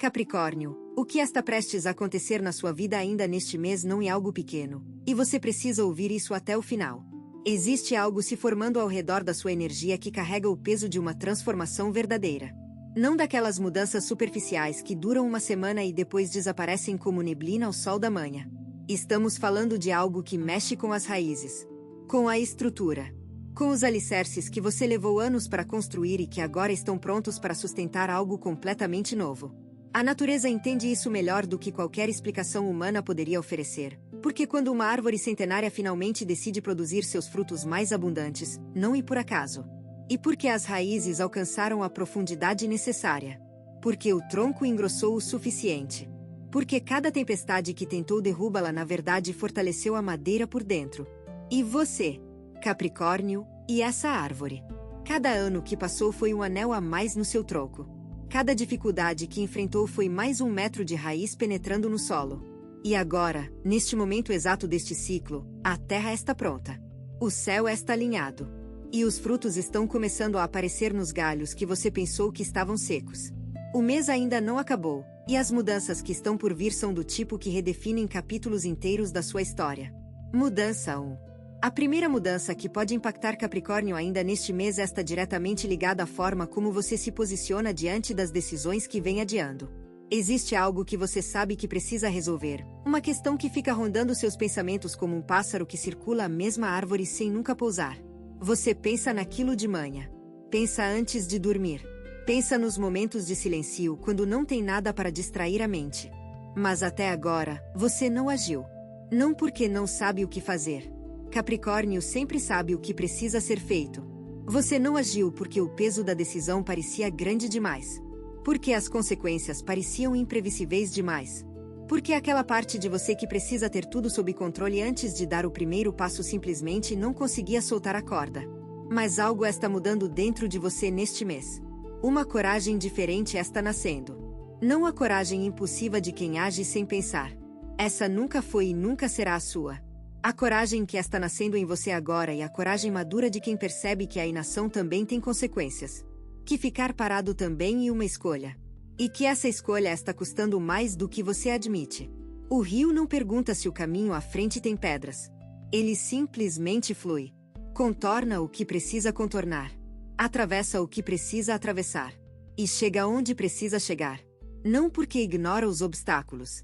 Capricórnio, o que está prestes a acontecer na sua vida ainda neste mês não é algo pequeno, e você precisa ouvir isso até o final. Existe algo se formando ao redor da sua energia que carrega o peso de uma transformação verdadeira. Não daquelas mudanças superficiais que duram uma semana e depois desaparecem como neblina ao sol da manhã. Estamos falando de algo que mexe com as raízes, com a estrutura, com os alicerces que você levou anos para construir e que agora estão prontos para sustentar algo completamente novo. A natureza entende isso melhor do que qualquer explicação humana poderia oferecer, porque quando uma árvore centenária finalmente decide produzir seus frutos mais abundantes, não é por acaso. E porque as raízes alcançaram a profundidade necessária. Porque o tronco engrossou o suficiente. Porque cada tempestade que tentou derrubá-la na verdade fortaleceu a madeira por dentro. E você, Capricórnio, e essa árvore. Cada ano que passou foi um anel a mais no seu tronco. Cada dificuldade que enfrentou foi mais um metro de raiz penetrando no solo. E agora, neste momento exato deste ciclo, a terra está pronta. O céu está alinhado. E os frutos estão começando a aparecer nos galhos que você pensou que estavam secos. O mês ainda não acabou, e as mudanças que estão por vir são do tipo que redefinem capítulos inteiros da sua história. Mudança 1. A primeira mudança que pode impactar Capricórnio ainda neste mês está diretamente ligada à forma como você se posiciona diante das decisões que vem adiando. Existe algo que você sabe que precisa resolver, uma questão que fica rondando seus pensamentos como um pássaro que circula a mesma árvore sem nunca pousar. Você pensa naquilo de manhã. Pensa antes de dormir. Pensa nos momentos de silêncio quando não tem nada para distrair a mente. Mas até agora, você não agiu. Não porque não sabe o que fazer. Capricórnio sempre sabe o que precisa ser feito. Você não agiu porque o peso da decisão parecia grande demais. Porque as consequências pareciam imprevisíveis demais. Porque aquela parte de você que precisa ter tudo sob controle antes de dar o primeiro passo simplesmente não conseguia soltar a corda. Mas algo está mudando dentro de você neste mês. Uma coragem diferente está nascendo. Não a coragem impulsiva de quem age sem pensar. Essa nunca foi e nunca será a sua. A coragem que está nascendo em você agora é a coragem madura de quem percebe que a inação também tem consequências. Que ficar parado também é uma escolha. E que essa escolha está custando mais do que você admite. O rio não pergunta se o caminho à frente tem pedras. Ele simplesmente flui. Contorna o que precisa contornar. Atravessa o que precisa atravessar. E chega onde precisa chegar. Não porque ignora os obstáculos,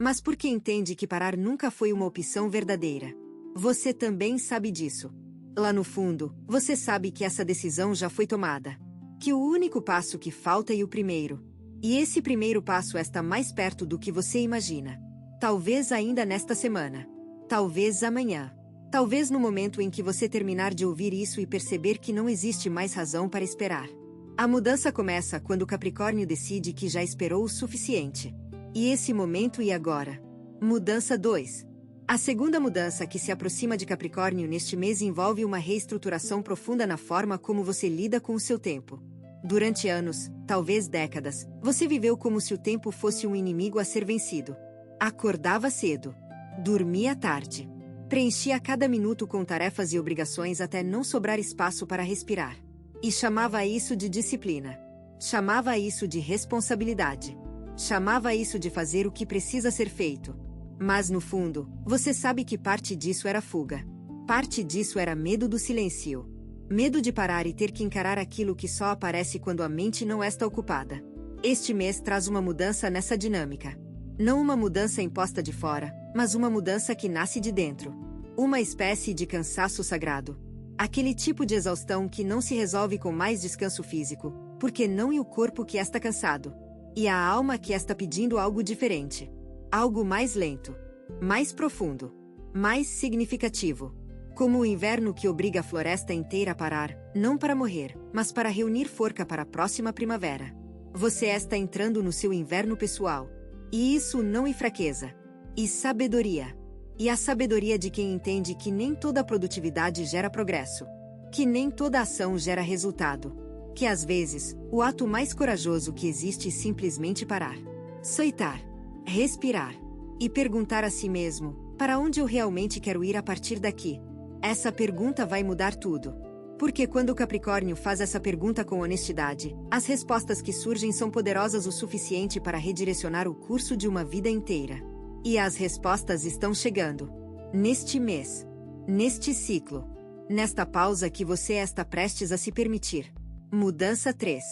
mas porque entende que parar nunca foi uma opção verdadeira. Você também sabe disso. Lá no fundo, você sabe que essa decisão já foi tomada. Que o único passo que falta é o primeiro. E esse primeiro passo está mais perto do que você imagina. Talvez ainda nesta semana. Talvez amanhã. Talvez no momento em que você terminar de ouvir isso e perceber que não existe mais razão para esperar. A mudança começa quando o Capricórnio decide que já esperou o suficiente. E esse momento e agora. Mudança 2. A segunda mudança que se aproxima de Capricórnio neste mês envolve uma reestruturação profunda na forma como você lida com o seu tempo. Durante anos, talvez décadas, você viveu como se o tempo fosse um inimigo a ser vencido. Acordava cedo. Dormia tarde. Preenchia cada minuto com tarefas e obrigações até não sobrar espaço para respirar. E chamava isso de disciplina. Chamava isso de responsabilidade. Chamava isso de fazer o que precisa ser feito. Mas no fundo, você sabe que parte disso era fuga. Parte disso era medo do silêncio. Medo de parar e ter que encarar aquilo que só aparece quando a mente não está ocupada. Este mês traz uma mudança nessa dinâmica. Não uma mudança imposta de fora, mas uma mudança que nasce de dentro. Uma espécie de cansaço sagrado. Aquele tipo de exaustão que não se resolve com mais descanso físico, porque não é o corpo que está cansado. E a alma que está pedindo algo diferente. Algo mais lento. Mais profundo. Mais significativo. Como o inverno que obriga a floresta inteira a parar, não para morrer, mas para reunir forca para a próxima primavera. Você está entrando no seu inverno pessoal. E isso não é fraqueza. E sabedoria. E a sabedoria de quem entende que nem toda produtividade gera progresso. Que nem toda ação gera resultado. Que às vezes, o ato mais corajoso que existe é simplesmente parar. Aceitar. Respirar. E perguntar a si mesmo, para onde eu realmente quero ir a partir daqui? Essa pergunta vai mudar tudo. Porque quando o Capricórnio faz essa pergunta com honestidade, as respostas que surgem são poderosas o suficiente para redirecionar o curso de uma vida inteira. E as respostas estão chegando. Neste mês. Neste ciclo. Nesta pausa que você está prestes a se permitir. Mudança 3.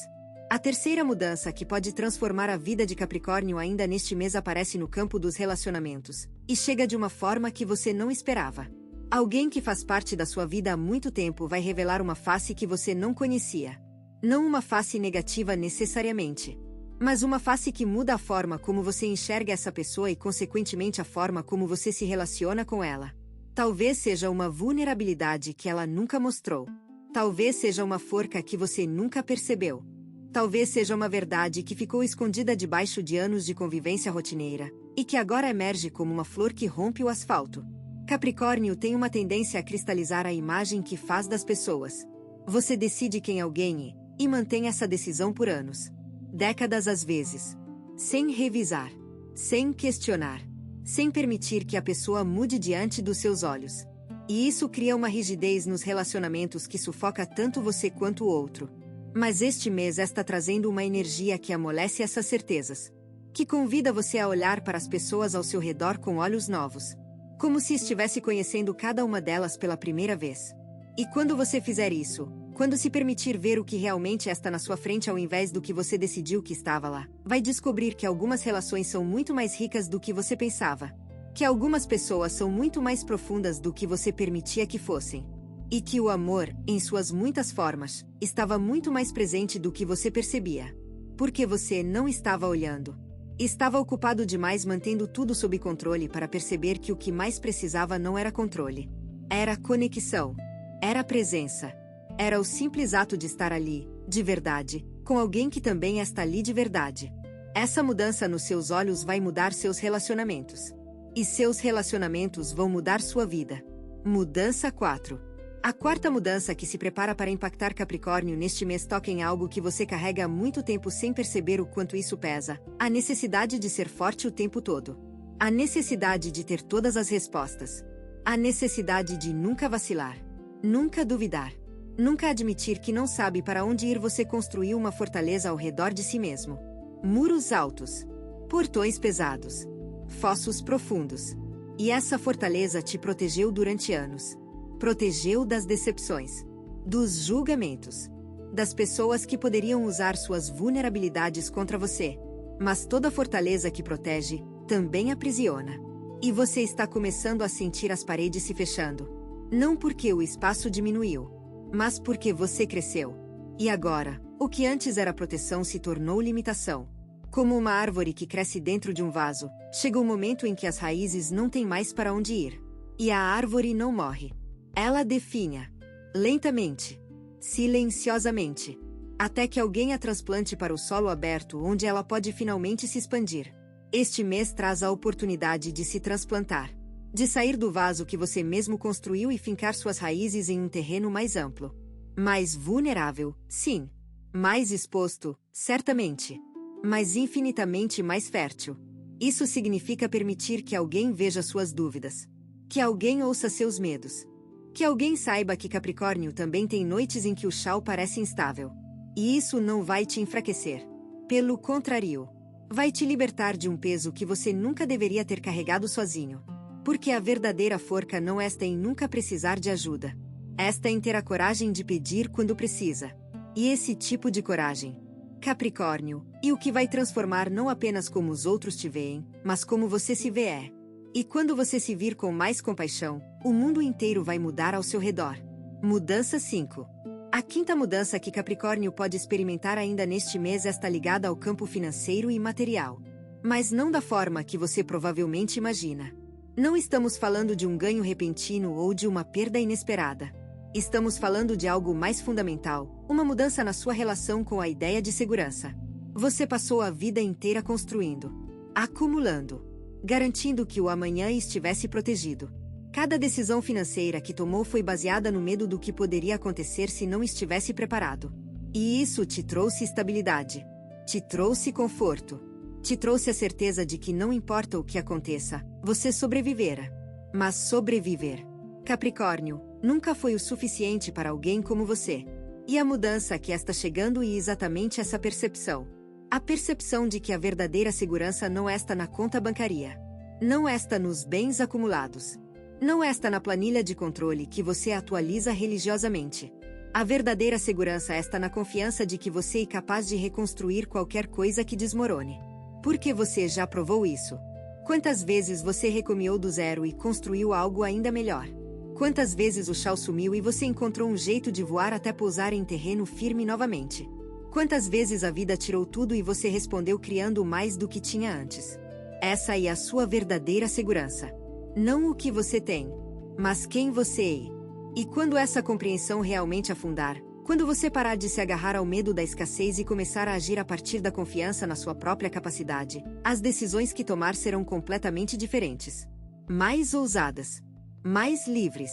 A terceira mudança que pode transformar a vida de Capricórnio ainda neste mês aparece no campo dos relacionamentos, e chega de uma forma que você não esperava. Alguém que faz parte da sua vida há muito tempo vai revelar uma face que você não conhecia. Não uma face negativa necessariamente, mas uma face que muda a forma como você enxerga essa pessoa e consequentemente a forma como você se relaciona com ela. Talvez seja uma vulnerabilidade que ela nunca mostrou. Talvez seja uma forca que você nunca percebeu. Talvez seja uma verdade que ficou escondida debaixo de anos de convivência rotineira, e que agora emerge como uma flor que rompe o asfalto. Capricórnio tem uma tendência a cristalizar a imagem que faz das pessoas. Você decide quem alguém é, e mantém essa decisão por anos. Décadas às vezes. Sem revisar. Sem questionar. Sem permitir que a pessoa mude diante dos seus olhos. E isso cria uma rigidez nos relacionamentos que sufoca tanto você quanto o outro. Mas este mês está trazendo uma energia que amolece essas certezas. Que convida você a olhar para as pessoas ao seu redor com olhos novos. Como se estivesse conhecendo cada uma delas pela primeira vez. E quando você fizer isso, quando se permitir ver o que realmente está na sua frente ao invés do que você decidiu que estava lá, vai descobrir que algumas relações são muito mais ricas do que você pensava. Que algumas pessoas são muito mais profundas do que você permitia que fossem. E que o amor, em suas muitas formas, estava muito mais presente do que você percebia. Porque você não estava olhando. Estava ocupado demais mantendo tudo sob controle para perceber que o que mais precisava não era controle. Era conexão. Era presença. Era o simples ato de estar ali, de verdade, com alguém que também está ali de verdade. Essa mudança nos seus olhos vai mudar seus relacionamentos. E seus relacionamentos vão mudar sua vida. Mudança 4. A quarta mudança que se prepara para impactar Capricórnio neste mês toca em algo que você carrega há muito tempo sem perceber o quanto isso pesa: a necessidade de ser forte o tempo todo. A necessidade de ter todas as respostas. A necessidade de nunca vacilar. Nunca duvidar. Nunca admitir que não sabe para onde ir. Você construiu uma fortaleza ao redor de si mesmo. Muros altos. Portões pesados. Fossos profundos. E essa fortaleza te protegeu durante anos. Protegeu das decepções, dos julgamentos, das pessoas que poderiam usar suas vulnerabilidades contra você. Mas toda fortaleza que protege, também aprisiona. E você está começando a sentir as paredes se fechando. Não porque o espaço diminuiu, mas porque você cresceu. E agora, o que antes era proteção se tornou limitação. Como uma árvore que cresce dentro de um vaso, chega o momento em que as raízes não têm mais para onde ir. E a árvore não morre. Ela definha, lentamente, silenciosamente, até que alguém a transplante para o solo aberto onde ela pode finalmente se expandir. Este mês traz a oportunidade de se transplantar, de sair do vaso que você mesmo construiu e fincar suas raízes em um terreno mais amplo. Mais vulnerável, sim. Mais exposto, certamente. Mas infinitamente mais fértil. Isso significa permitir que alguém veja suas dúvidas. Que alguém ouça seus medos. Que alguém saiba que Capricórnio também tem noites em que o chão parece instável. E isso não vai te enfraquecer. Pelo contrário, vai te libertar de um peso que você nunca deveria ter carregado sozinho. Porque a verdadeira forca não está em nunca precisar de ajuda. Esta em ter a coragem de pedir quando precisa. E esse tipo de coragem, Capricórnio, e o que vai transformar não apenas como os outros te veem, mas como você se vê é. E quando você se vir com mais compaixão, o mundo inteiro vai mudar ao seu redor. Mudança 5. A quinta mudança que Capricórnio pode experimentar ainda neste mês está ligada ao campo financeiro e material. Mas não da forma que você provavelmente imagina. Não estamos falando de um ganho repentino ou de uma perda inesperada. Estamos falando de algo mais fundamental, uma mudança na sua relação com a ideia de segurança. Você passou a vida inteira construindo, acumulando, garantindo que o amanhã estivesse protegido. Cada decisão financeira que tomou foi baseada no medo do que poderia acontecer se não estivesse preparado. E isso te trouxe estabilidade. Te trouxe conforto. Te trouxe a certeza de que não importa o que aconteça, você sobreviverá. Mas sobreviver, Capricórnio, Nunca foi o suficiente para alguém como você. E a mudança que está chegando é exatamente essa percepção. A percepção de que a verdadeira segurança não está na conta bancária. Não está nos bens acumulados. Não está na planilha de controle que você atualiza religiosamente. A verdadeira segurança está na confiança de que você é capaz de reconstruir qualquer coisa que desmorone. Porque você já provou isso. Quantas vezes você recomeçou do zero e construiu algo ainda melhor? Quantas vezes o chão sumiu e você encontrou um jeito de voar até pousar em terreno firme novamente? Quantas vezes a vida tirou tudo e você respondeu criando mais do que tinha antes? Essa é a sua verdadeira segurança. Não o que você tem, mas quem você é. E quando essa compreensão realmente afundar, quando você parar de se agarrar ao medo da escassez e começar a agir a partir da confiança na sua própria capacidade, as decisões que tomar serão completamente diferentes. Mais ousadas. Mais livres.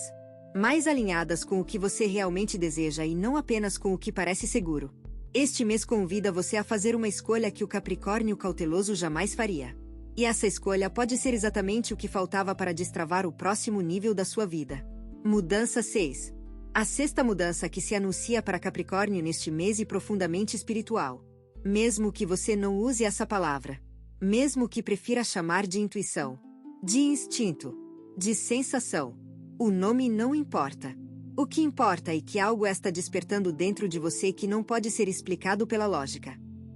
Mais alinhadas com o que você realmente deseja e não apenas com o que parece seguro. Este mês convida você a fazer uma escolha que o Capricórnio cauteloso jamais faria. E essa escolha pode ser exatamente o que faltava para destravar o próximo nível da sua vida. Mudança 6. A sexta mudança que se anuncia para Capricórnio neste mês é profundamente espiritual. Mesmo que você não use essa palavra. Mesmo que prefira chamar de intuição. De instinto. De sensação. O nome não importa. O que importa é que algo está despertando dentro de você que não pode ser explicado pela lógica.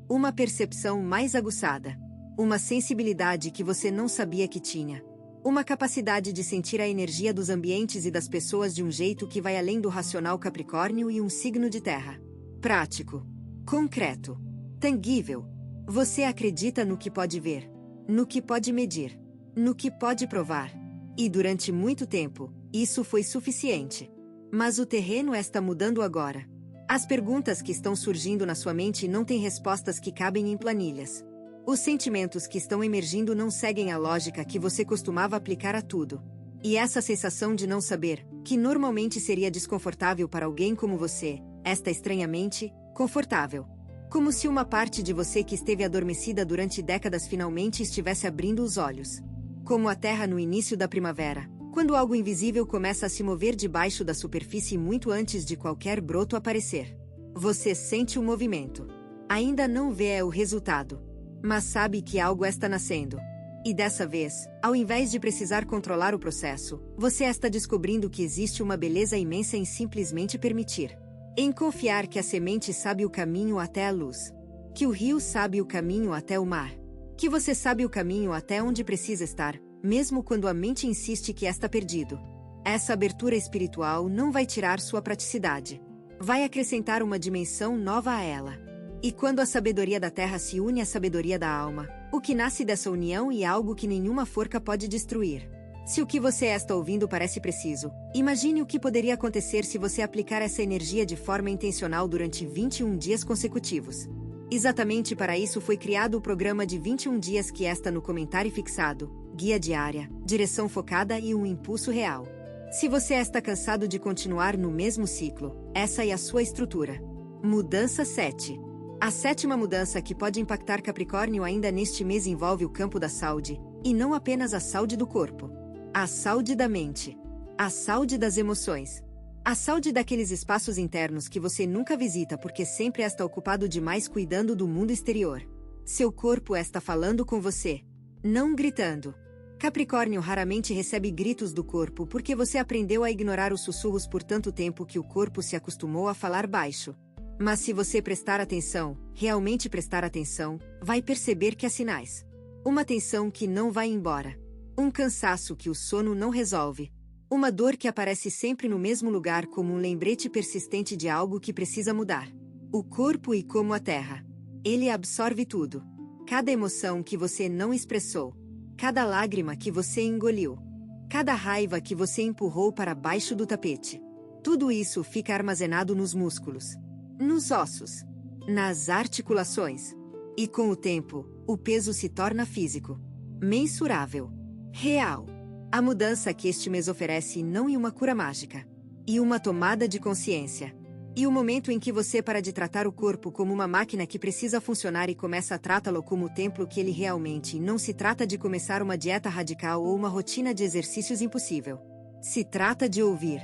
Uma percepção mais aguçada. Uma sensibilidade que você não sabia que tinha. Uma capacidade de sentir a energia dos ambientes e das pessoas de um jeito que vai além do racional Capricórnio e um signo de terra. Prático. Concreto. Tangível. Você acredita no que pode ver. No que pode medir. No que pode provar. E durante muito tempo, isso foi suficiente. Mas o terreno está mudando agora. As perguntas que estão surgindo na sua mente não têm respostas que cabem em planilhas. Os sentimentos que estão emergindo não seguem a lógica que você costumava aplicar a tudo. E essa sensação de não saber, que normalmente seria desconfortável para alguém como você, está estranhamente confortável. Como se uma parte de você que esteve adormecida durante décadas finalmente estivesse abrindo os olhos. Como a terra no início da primavera, quando algo invisível começa a se mover debaixo da superfície muito antes de qualquer broto aparecer. Você sente o movimento. Ainda não vê o resultado. Mas sabe que algo está nascendo. E dessa vez, ao invés de precisar controlar o processo, você está descobrindo que existe uma beleza imensa em simplesmente permitir. Em confiar que a semente sabe o caminho até a luz. Que o rio sabe o caminho até o mar. Que você sabe o caminho até onde precisa estar, mesmo quando a mente insiste que está perdido. Essa abertura espiritual não vai tirar sua praticidade. Vai acrescentar uma dimensão nova a ela. E quando a sabedoria da terra se une à sabedoria da alma, o que nasce dessa união é algo que nenhuma forca pode destruir. Se o que você está ouvindo parece preciso, imagine o que poderia acontecer se você aplicar essa energia de forma intencional durante 21 dias consecutivos. Exatamente para isso foi criado o programa de 21 dias que está no comentário fixado, guia diária, direção focada e um impulso real. Se você está cansado de continuar no mesmo ciclo, essa é a sua estrutura. Mudança 7. A sétima mudança que pode impactar Capricórnio ainda neste mês envolve o campo da saúde, e não apenas a saúde do corpo. A saúde da mente. A saúde das emoções. A saúde daqueles espaços internos que você nunca visita porque sempre está ocupado demais cuidando do mundo exterior. Seu corpo está falando com você. Não gritando. Capricórnio raramente recebe gritos do corpo porque você aprendeu a ignorar os sussurros por tanto tempo que o corpo se acostumou a falar baixo. Mas se você prestar atenção, realmente prestar atenção, vai perceber que há sinais. Uma tensão que não vai embora. Um cansaço que o sono não resolve. Uma dor que aparece sempre no mesmo lugar como um lembrete persistente de algo que precisa mudar. O corpo é como a terra. Ele absorve tudo. Cada emoção que você não expressou. Cada lágrima que você engoliu. Cada raiva que você empurrou para baixo do tapete. Tudo isso fica armazenado nos músculos. Nos ossos, nas articulações. E com o tempo, o peso se torna físico, mensurável, real. A mudança que este mês oferece não é uma cura mágica, e uma tomada de consciência. E o momento em que você para de tratar o corpo como uma máquina que precisa funcionar e começa a tratá-lo como o templo que ele realmente não se trata de começar uma dieta radical ou uma rotina de exercícios impossível. Se trata de ouvir.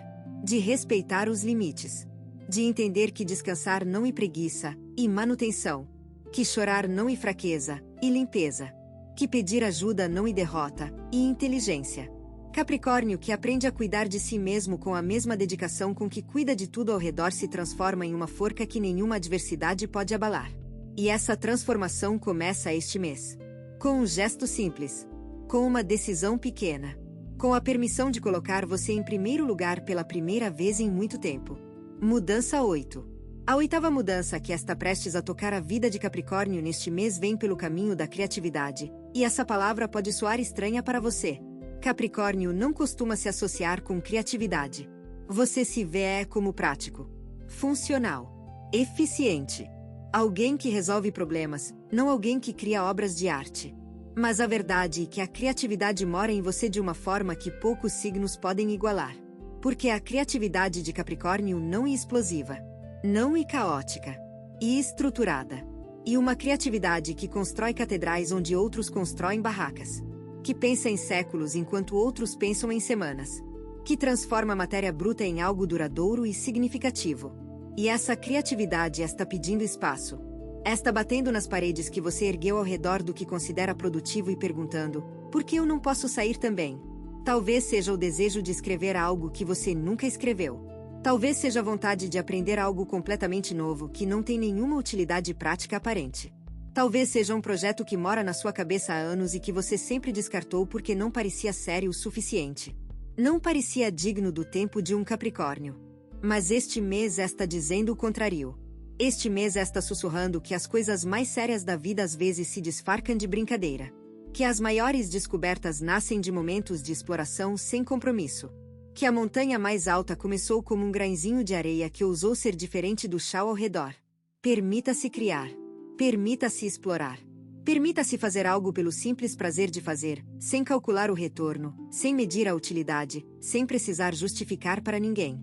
de respeitar os limites, de entender que descansar não é preguiça, e manutenção, que chorar não é fraqueza, e limpeza, que pedir ajuda não é derrota, e inteligência. Capricórnio que aprende a cuidar de si mesmo com a mesma dedicação com que cuida de tudo ao redor se transforma em uma forca que nenhuma adversidade pode abalar. E essa transformação começa este mês. Com um gesto simples. Com uma decisão pequena. Com a permissão de colocar você em primeiro lugar pela primeira vez em muito tempo. Mudança 8. A oitava mudança que está prestes a tocar a vida de Capricórnio neste mês vem pelo caminho da criatividade, e essa palavra pode soar estranha para você. Capricórnio não costuma se associar com criatividade. Você se vê como prático, funcional, eficiente. Alguém que resolve problemas, não alguém que cria obras de arte. Mas a verdade é que a criatividade mora em você de uma forma que poucos signos podem igualar. Porque a criatividade de Capricórnio não é explosiva, não é caótica, e estruturada. E uma criatividade que constrói catedrais onde outros constroem barracas. Que pensa em séculos enquanto outros pensam em semanas. Que transforma a matéria bruta em algo duradouro e significativo. E essa criatividade está pedindo espaço. Está batendo nas paredes que você ergueu ao redor do que considera produtivo e perguntando: por que eu não posso sair também? Talvez seja o desejo de escrever algo que você nunca escreveu. Talvez seja a vontade de aprender algo completamente novo que não tem nenhuma utilidade prática aparente. Talvez seja um projeto que mora na sua cabeça há anos e que você sempre descartou porque não parecia sério o suficiente. Não parecia digno do tempo de um Capricórnio. Mas este mês está dizendo o contrário. Este mês está sussurrando que as coisas mais sérias da vida às vezes se disfarçam de brincadeira. Que as maiores descobertas nascem de momentos de exploração sem compromisso. Que a montanha mais alta começou como um grãozinho de areia que ousou ser diferente do chão ao redor. Permita-se criar. Permita-se explorar. Permita-se fazer algo pelo simples prazer de fazer, sem calcular o retorno, sem medir a utilidade, sem precisar justificar para ninguém.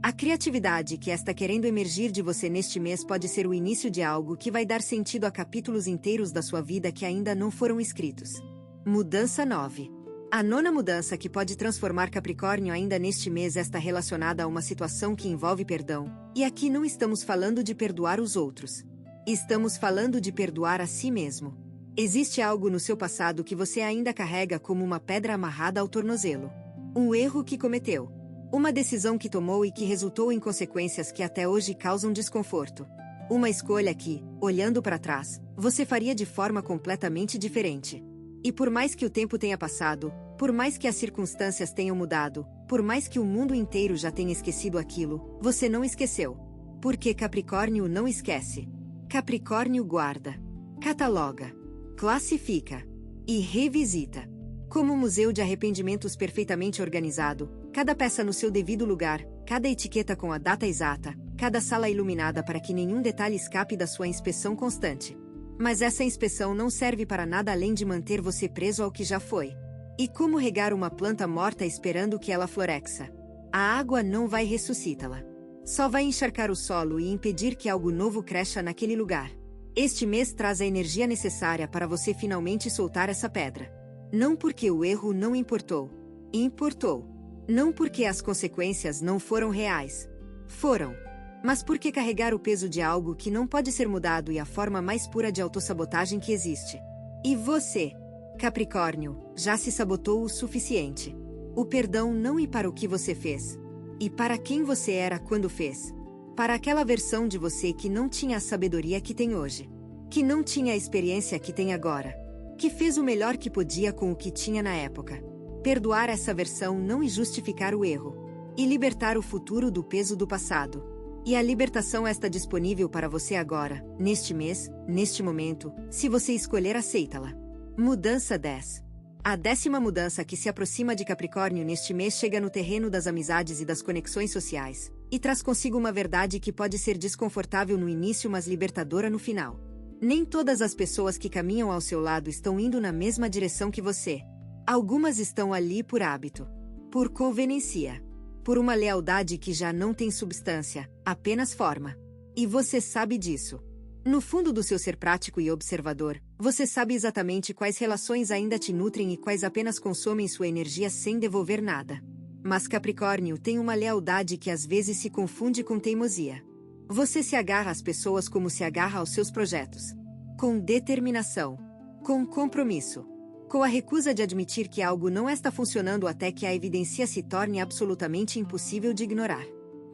A criatividade que está querendo emergir de você neste mês pode ser o início de algo que vai dar sentido a capítulos inteiros da sua vida que ainda não foram escritos. Mudança 9. A nona mudança que pode transformar Capricórnio ainda neste mês está relacionada a uma situação que envolve perdão, e aqui não estamos falando de perdoar os outros. Estamos falando de perdoar a si mesmo. Existe algo no seu passado que você ainda carrega como uma pedra amarrada ao tornozelo. Um erro que cometeu. Uma decisão que tomou e que resultou em consequências que até hoje causam desconforto. Uma escolha que, olhando para trás, você faria de forma completamente diferente. E por mais que o tempo tenha passado, por mais que as circunstâncias tenham mudado, por mais que o mundo inteiro já tenha esquecido aquilo, você não esqueceu. Porque Capricórnio não esquece. Capricórnio guarda, cataloga, classifica e revisita. Como um museu de arrependimentos perfeitamente organizado, cada peça no seu devido lugar, cada etiqueta com a data exata, cada sala iluminada para que nenhum detalhe escape da sua inspeção constante. Mas essa inspeção não serve para nada além de manter você preso ao que já foi. E como regar uma planta morta esperando que ela floresça? A água não vai ressuscitá-la. Só vai encharcar o solo e impedir que algo novo cresça naquele lugar. Este mês traz a energia necessária para você finalmente soltar essa pedra. Não porque o erro não importou. Importou. Não porque as consequências não foram reais. Foram. Mas porque carregar o peso de algo que não pode ser mudado é a forma mais pura de autossabotagem que existe. E você, Capricórnio, já se sabotou o suficiente. O perdão não é para o que você fez. E para quem você era quando fez. Para aquela versão de você que não tinha a sabedoria que tem hoje. Que não tinha a experiência que tem agora. Que fez o melhor que podia com o que tinha na época. Perdoar essa versão não é justificar o erro. E libertar o futuro do peso do passado. E a libertação está disponível para você agora, neste mês, neste momento, se você escolher aceitá-la. Mudança 10. A 10ª mudança que se aproxima de Capricórnio neste mês chega no terreno das amizades e das conexões sociais, e traz consigo uma verdade que pode ser desconfortável no início mas libertadora no final. Nem todas as pessoas que caminham ao seu lado estão indo na mesma direção que você. Algumas estão ali por hábito, por conveniência, por uma lealdade que já não tem substância, apenas forma. E você sabe disso. No fundo do seu ser prático e observador, você sabe exatamente quais relações ainda te nutrem e quais apenas consomem sua energia sem devolver nada. Mas Capricórnio tem uma lealdade que às vezes se confunde com teimosia. Você se agarra às pessoas como se agarra aos seus projetos. Com determinação. Com compromisso. Com a recusa de admitir que algo não está funcionando até que a evidência se torne absolutamente impossível de ignorar.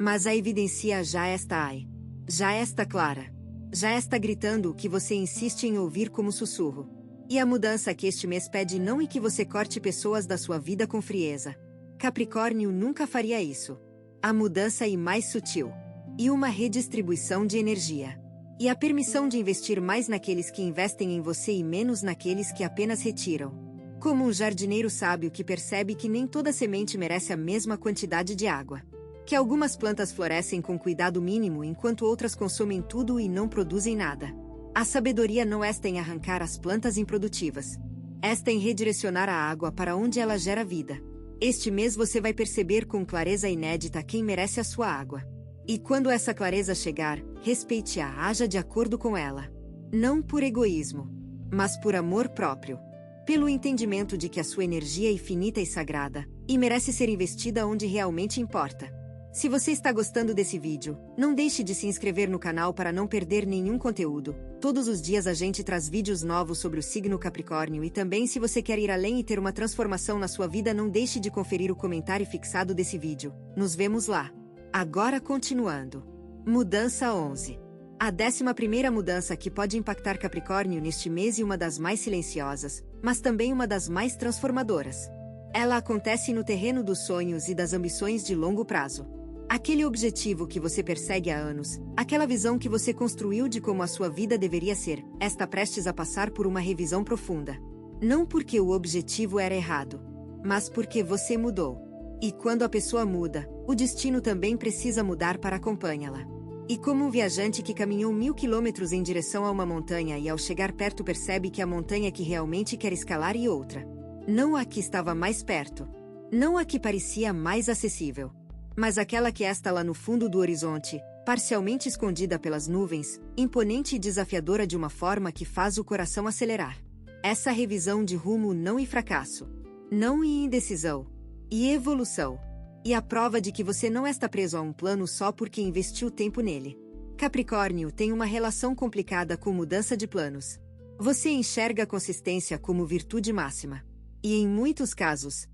Mas a evidência já está aí. Já está clara. Já está gritando o que você insiste em ouvir como sussurro. E a mudança que este mês pede não é que você corte pessoas da sua vida com frieza. Capricórnio nunca faria isso. A mudança é mais sutil. E uma redistribuição de energia. E a permissão de investir mais naqueles que investem em você e menos naqueles que apenas retiram. Como um jardineiro sábio que percebe que nem toda semente merece a mesma quantidade de água. Que algumas plantas florescem com cuidado mínimo enquanto outras consomem tudo e não produzem nada. A sabedoria não está em arrancar as plantas improdutivas. Esta em redirecionar a água para onde ela gera vida. Este mês você vai perceber com clareza inédita quem merece a sua água. E quando essa clareza chegar, respeite-a, haja de acordo com ela. Não por egoísmo, mas por amor próprio. Pelo entendimento de que a sua energia é infinita e sagrada, e merece ser investida onde realmente importa. Se você está gostando desse vídeo, não deixe de se inscrever no canal para não perder nenhum conteúdo. Todos os dias a gente traz vídeos novos sobre o signo Capricórnio e também se você quer ir além e ter uma transformação na sua vida, não deixe de conferir o comentário fixado desse vídeo. Nos vemos lá. Agora continuando. Mudança 11. A 11ª mudança que pode impactar Capricórnio neste mês e uma das mais silenciosas, mas também uma das mais transformadoras. Ela acontece no terreno dos sonhos e das ambições de longo prazo. Aquele objetivo que você persegue há anos, aquela visão que você construiu de como a sua vida deveria ser, está prestes a passar por uma revisão profunda. Não porque o objetivo era errado, mas porque você mudou. E quando a pessoa muda, o destino também precisa mudar para acompanhá-la. E como um viajante que caminhou 1000 quilômetros em direção a uma montanha e ao chegar perto percebe que a montanha que realmente quer escalar e outra. Não a que estava mais perto. Não a que parecia mais acessível. Mas aquela que está lá no fundo do horizonte, parcialmente escondida pelas nuvens, imponente e desafiadora de uma forma que faz o coração acelerar. Essa revisão de rumo não e fracasso. Não e indecisão. E evolução. E a prova de que você não está preso a um plano só porque investiu tempo nele. Capricórnio tem uma relação complicada com mudança de planos. Você enxerga a consistência como virtude máxima. E em muitos casos,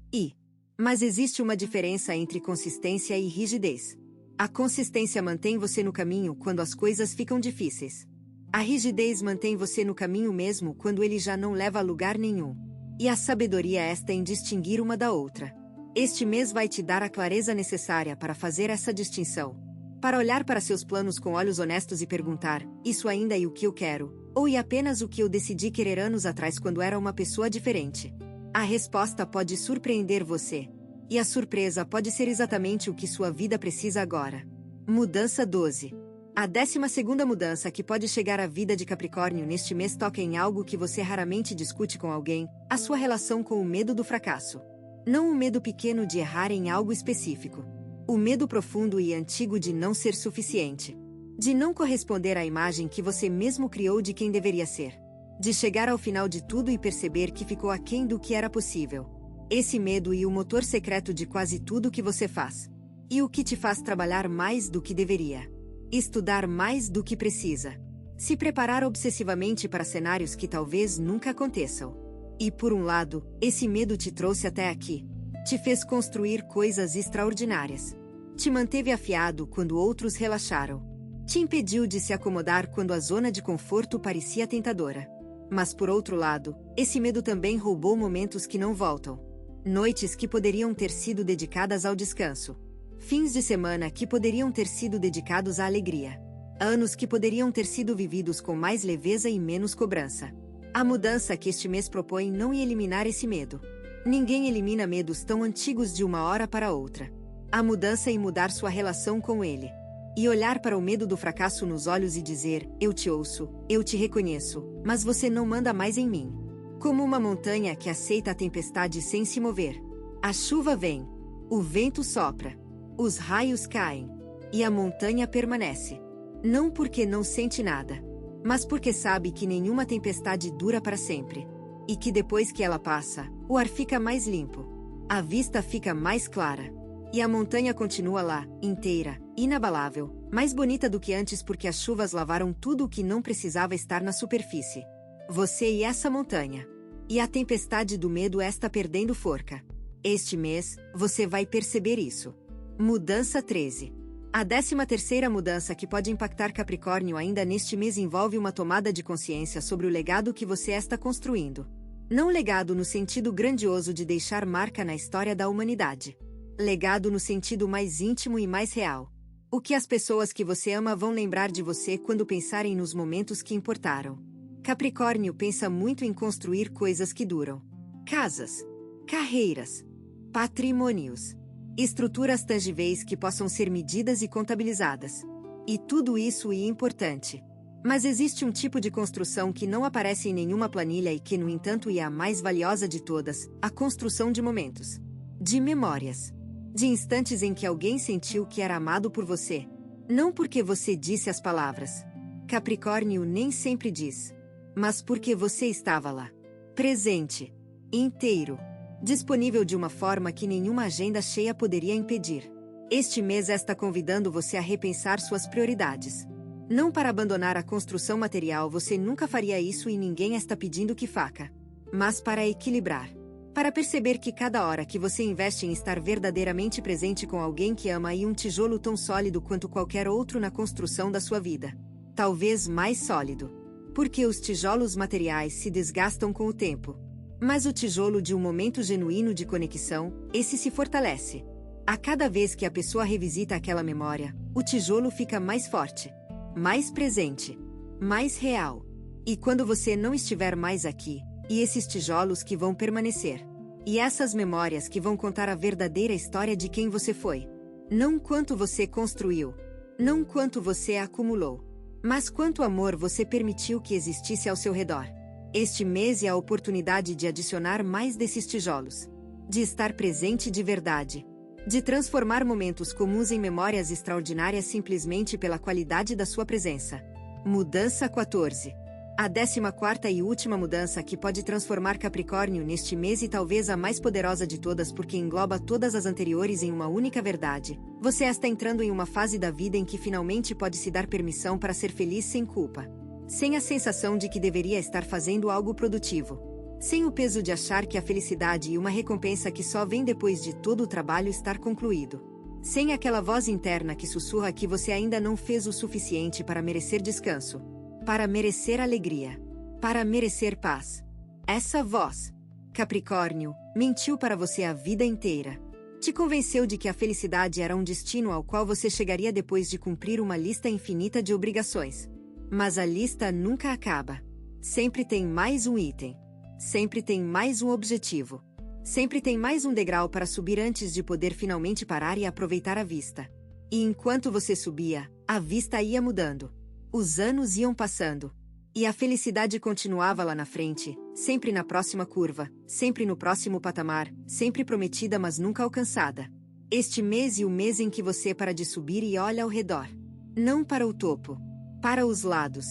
mas existe uma diferença entre consistência e rigidez. A consistência mantém você no caminho quando as coisas ficam difíceis. A rigidez mantém você no caminho mesmo quando ele já não leva a lugar nenhum. E a sabedoria está em distinguir uma da outra. Este mês vai te dar a clareza necessária para fazer essa distinção. Para olhar para seus planos com olhos honestos e perguntar, isso ainda é o que eu quero? Ou é apenas o que eu decidi querer anos atrás quando era uma pessoa diferente? A resposta pode surpreender você. E a surpresa pode ser exatamente o que sua vida precisa agora. Mudança 12. A 12ª mudança que pode chegar à vida de Capricórnio neste mês toca em algo que você raramente discute com alguém, a sua relação com o medo do fracasso. Não o medo pequeno de errar em algo específico. O medo profundo e antigo de não ser suficiente. De não corresponder à imagem que você mesmo criou de quem deveria ser. De chegar ao final de tudo e perceber que ficou aquém do que era possível. Esse medo é o motor secreto de quase tudo que você faz. E o que te faz trabalhar mais do que deveria. Estudar mais do que precisa. Se preparar obsessivamente para cenários que talvez nunca aconteçam. E por um lado, esse medo te trouxe até aqui. Te fez construir coisas extraordinárias. Te manteve afiado quando outros relaxaram. Te impediu de se acomodar quando a zona de conforto parecia tentadora. Mas por outro lado, esse medo também roubou momentos que não voltam. Noites que poderiam ter sido dedicadas ao descanso. Fins de semana que poderiam ter sido dedicados à alegria. Anos que poderiam ter sido vividos com mais leveza e menos cobrança. A mudança que este mês propõe não é eliminar esse medo. Ninguém elimina medos tão antigos de uma hora para outra. A mudança é mudar sua relação com ele. E olhar para o medo do fracasso nos olhos e dizer, eu te ouço, eu te reconheço, mas você não manda mais em mim. Como uma montanha que aceita a tempestade sem se mover. A chuva vem. O vento sopra. Os raios caem. E a montanha permanece. Não porque não sente nada. Mas porque sabe que nenhuma tempestade dura para sempre. E que depois que ela passa, o ar fica mais limpo. A vista fica mais clara. E a montanha continua lá, inteira, inabalável, mais bonita do que antes porque as chuvas lavaram tudo o que não precisava estar na superfície. Você e essa montanha. E a tempestade do medo está perdendo forca. Este mês, você vai perceber isso. Mudança 13. A 13ª mudança que pode impactar Capricórnio ainda neste mês envolve uma tomada de consciência sobre o legado que você está construindo. Não legado no sentido grandioso de deixar marca na história da humanidade. Legado no sentido mais íntimo e mais real. O que as pessoas que você ama vão lembrar de você quando pensarem nos momentos que importaram. Capricórnio pensa muito em construir coisas que duram. Casas, carreiras, patrimônios, estruturas tangíveis que possam ser medidas e contabilizadas. E tudo isso é importante. Mas existe um tipo de construção que não aparece em nenhuma planilha e que, no entanto, é a mais valiosa de todas: a construção de momentos. De memórias. De instantes em que alguém sentiu que era amado por você. Não porque você disse as palavras. Capricórnio nem sempre diz. Mas porque você estava lá. Presente. Inteiro. Disponível de uma forma que nenhuma agenda cheia poderia impedir. Este mês está convidando você a repensar suas prioridades. Não para abandonar a construção material, você nunca faria isso e ninguém está pedindo que faça. Mas para equilibrar. Para perceber que cada hora que você investe em estar verdadeiramente presente com alguém que ama é um tijolo tão sólido quanto qualquer outro na construção da sua vida. Talvez mais sólido. Porque os tijolos materiais se desgastam com o tempo. Mas o tijolo de um momento genuíno de conexão, esse se fortalece. A cada vez que a pessoa revisita aquela memória, o tijolo fica mais forte, mais presente, mais real. E quando você não estiver mais aqui, e esses tijolos que vão permanecer. E essas memórias que vão contar a verdadeira história de quem você foi. Não quanto você construiu. Não quanto você acumulou. Mas quanto amor você permitiu que existisse ao seu redor. Este mês é a oportunidade de adicionar mais desses tijolos. De estar presente de verdade. De transformar momentos comuns em memórias extraordinárias simplesmente pela qualidade da sua presença. Mudança 14. A 14ª e última mudança que pode transformar Capricórnio neste mês e talvez a mais poderosa de todas porque engloba todas as anteriores em uma única verdade. Você está entrando em uma fase da vida em que finalmente pode se dar permissão para ser feliz sem culpa. Sem a sensação de que deveria estar fazendo algo produtivo. Sem o peso de achar que a felicidade é uma recompensa que só vem depois de todo o trabalho estar concluído. Sem aquela voz interna que sussurra que você ainda não fez o suficiente para merecer descanso. Para merecer alegria. Para merecer paz. Essa voz, Capricórnio, mentiu para você a vida inteira. Te convenceu de que a felicidade era um destino ao qual você chegaria depois de cumprir uma lista infinita de obrigações. Mas a lista nunca acaba. Sempre tem mais um item. Sempre tem mais um objetivo. Sempre tem mais um degrau para subir antes de poder finalmente parar e aproveitar a vista. E enquanto você subia, a vista ia mudando. Os anos iam passando. E a felicidade continuava lá na frente, sempre na próxima curva, sempre no próximo patamar, sempre prometida mas nunca alcançada. Este mês é o mês em que você para de subir e olha ao redor. Não para o topo. Para os lados.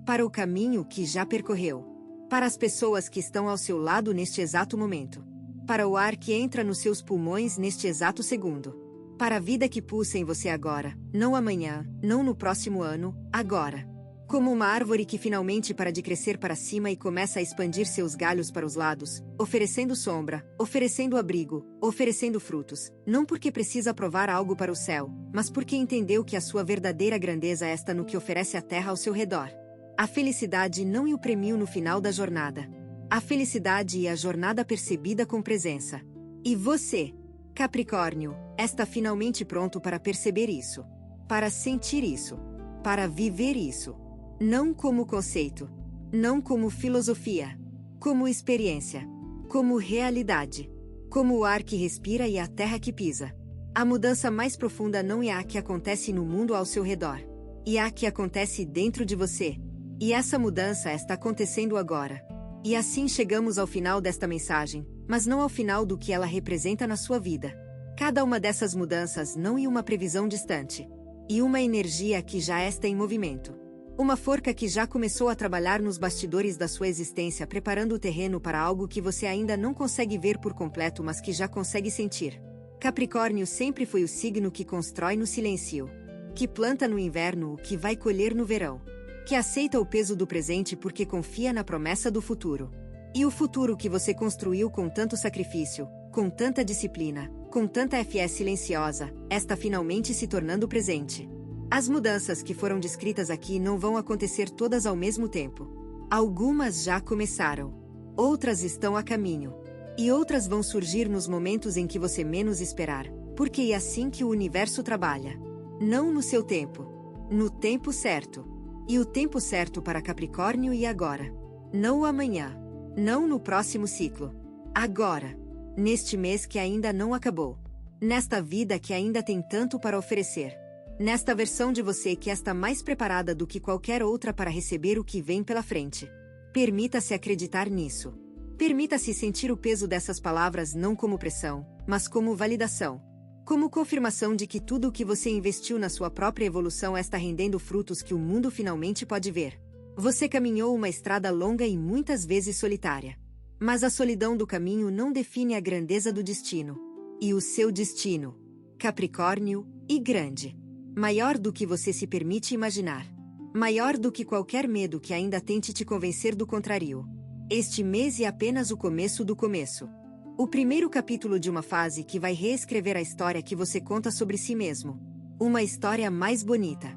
Para o caminho que já percorreu. Para as pessoas que estão ao seu lado neste exato momento. Para o ar que entra nos seus pulmões neste exato segundo. Para a vida que pulsa em você agora, não amanhã, não no próximo ano, agora. Como uma árvore que finalmente para de crescer para cima e começa a expandir seus galhos para os lados, oferecendo sombra, oferecendo abrigo, oferecendo frutos, não porque precisa provar algo para o céu, mas porque entendeu que a sua verdadeira grandeza está no que oferece a terra ao seu redor. A felicidade não o premiu no final da jornada. A felicidade é a jornada percebida com presença. E você, Capricórnio, está finalmente pronto para perceber isso. Para sentir isso. Para viver isso. Não como conceito. Não como filosofia. Como experiência. Como realidade. Como o ar que respira e a terra que pisa. A mudança mais profunda não é a que acontece no mundo ao seu redor. É a que acontece dentro de você. E essa mudança está acontecendo agora. E assim chegamos ao final desta mensagem, mas não ao final do que ela representa na sua vida. Cada uma dessas mudanças não é uma previsão distante. E uma energia que já está em movimento. Uma forca que já começou a trabalhar nos bastidores da sua existência preparando o terreno para algo que você ainda não consegue ver por completo mas que já consegue sentir. Capricórnio sempre foi o signo que constrói no silêncio, que planta no inverno o que vai colher no verão, que aceita o peso do presente porque confia na promessa do futuro. E o futuro que você construiu com tanto sacrifício, com tanta disciplina, com tanta fé silenciosa, está finalmente se tornando presente. As mudanças que foram descritas aqui não vão acontecer todas ao mesmo tempo. Algumas já começaram. Outras estão a caminho. E outras vão surgir nos momentos em que você menos esperar, porque é assim que o universo trabalha. Não no seu tempo. No tempo certo. E o tempo certo para Capricórnio e agora. Não o amanhã. Não no próximo ciclo. Agora. Neste mês que ainda não acabou. Nesta vida que ainda tem tanto para oferecer. Nesta versão de você que está mais preparada do que qualquer outra para receber o que vem pela frente. Permita-se acreditar nisso. Permita-se sentir o peso dessas palavras não como pressão, mas como validação. Como confirmação de que tudo o que você investiu na sua própria evolução está rendendo frutos que o mundo finalmente pode ver. Você caminhou uma estrada longa e muitas vezes solitária. Mas a solidão do caminho não define a grandeza do destino. E o seu destino, Capricórnio, e grande. Maior do que você se permite imaginar. Maior do que qualquer medo que ainda tente te convencer do contrário. Este mês é apenas o começo do começo. O primeiro capítulo de uma fase que vai reescrever a história que você conta sobre si mesmo. Uma história mais bonita.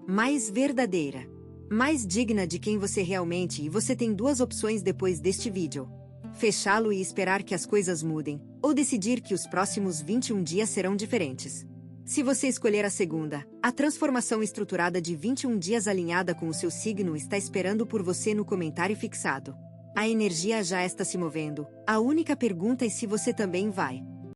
Mais verdadeira. Mais digna de quem você realmente é e você tem duas opções depois deste vídeo. Fechá-lo e esperar que as coisas mudem, ou decidir que os próximos 21 dias serão diferentes. Se você escolher a segunda, a transformação estruturada de 21 dias alinhada com o seu signo está esperando por você no comentário fixado. A energia já está se movendo, a única pergunta é se você também vai.